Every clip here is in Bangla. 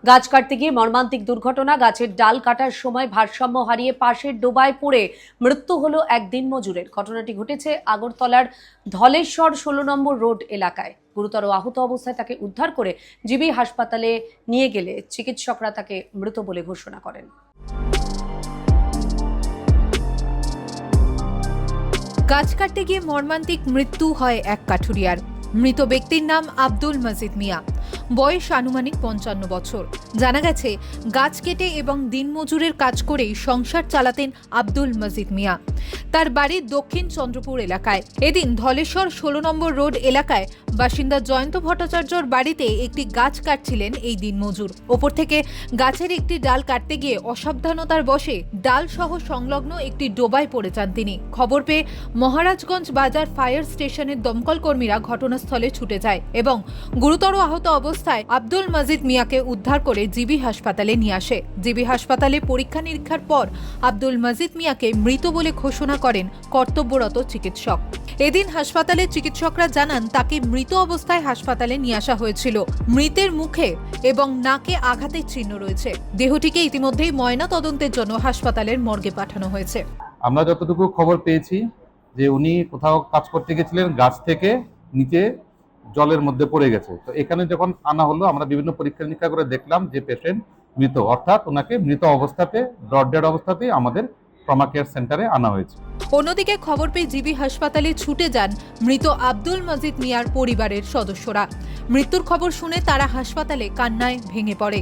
গাছ কাটতে গিয়ে মর্মান্তিক দুর্ঘটনা। গাছের ডাল কাটার সময় ভারসাম্য হারিয়ে পাশের ডোবায় পড়ে মৃত্যু হলো এক দিনমজুরের। ঘটনাটি ঘটেছে আগরতলার ধলেশ্বর 16 নম্বর রোড এলাকায়। গুরুতর আহত অবস্থায় তাকে উদ্ধার করে জিবি হাসপাতালে নিয়ে গেলে চিকিৎসকরা তাকে মৃত বলে ঘোষণা করেন। গাছ কাটতে গিয়ে মর্মান্তিক মৃত্যু হয় এক কাঠুরিয়ার। মৃত ব্যক্তির নাম আব্দুল মজিদ মিয়া, বয়স আনুমানিক 55 বছর। জানা গেছে, গাছ কেটে এবং দিনমজুরের কাজ করেই সংসার চালাতেন আব্দুল মজিদ মিয়া। তার বাড়ি দক্ষিণ চন্দ্রপুর এলাকায়। এদিন ধলেশ্বর 16 নম্বর রোড এলাকায় বাসিন্দা জয়ন্ত ভট্টাচার্যর বাড়িতে একটি গাছ কাটছিলেন এই দিনমজুর। ওপর থেকে গাছের একটি ডাল কাটতে গিয়ে অসাবধানতার বশে ডাল সহ সংলগ্ন একটি ডোবায় পড়ে যান তিনি। খবর পেয়ে মহারাজগঞ্জ বাজার ফায়ার স্টেশনের দমকল কর্মীরা ঘটনাস্থলে ছুটে যায় এবং গুরুতর আহত অবস্থায় আব্দুল মজিদ মিয়াকে উদ্ধার করে জিবি হাসপাতালে নিয়ে আসে। জিবি হাসপাতালে পরীক্ষা নিরীক্ষার পর আব্দুল মজিদ মিয়াকে মৃত বলে ঘোষণা করেন কর্তব্যরত চিকিৎসক। এদিন হাসপাতালের চিকিৎসকরা জানান, তাকে মৃত অবস্থায় হাসপাতালে নিয়ে আসা হয়েছিল। মৃতের মুখে এবং নাকে আঘাতের চিহ্ন রয়েছে। দেহটিকে ইতিমধ্যেই ময়না তদন্তের জন্য হাসপাতালের মর্গে পাঠানো হয়েছে। আমরা যতটুকু খবর পেয়েছি যে উনি কোথাও কাজ করতে গেছিলেন, গাছ থেকে নিচে জলের মধ্যে পড়ে গেছে। তো এখানে যখন আনা হলো, আমরা বিভিন্ন পরীক্ষা নিরীক্ষা করে দেখলাম যে পেশেন্ট মৃত, অর্থাৎ ওনাকে মৃত অবস্থাতে, ব্রড ডেড অবস্থাতে আমাদের ট্রমা কেয়ার সেন্টারে আনা হয়েছে। অন্যদিকে খবর পেয়ে জিবি হাসপাতালে ছুটে যান মৃত আব্দুল মজিদ মিয়ার পরিবারের সদস্যরা। মৃত্যুর খবর শুনে তারা হাসপাতালে কান্নায় ভেঙে পড়ে।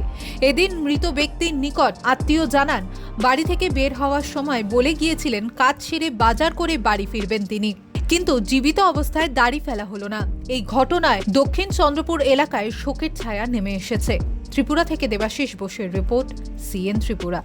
এদিন মৃত ব্যক্তির নিকট আত্মীয় জানান, বাড়ি থেকে বের হওয়ার সময় বলে গিয়েছিলেন কাজ সেরে বাজার করে বাড়ি ফিরবেন তিনি, কিন্তু জীবিত অবস্থায় দাড়ি ফেলা হলো না। এই ঘটনায় দক্ষিণ চন্দ্রপুর এলাকায় শোকের ছায়া নেমে এসেছে। ত্রিপুরা থেকে দেবাশিস বোসের রিপোর্ট, সিএন ত্রিপুরা।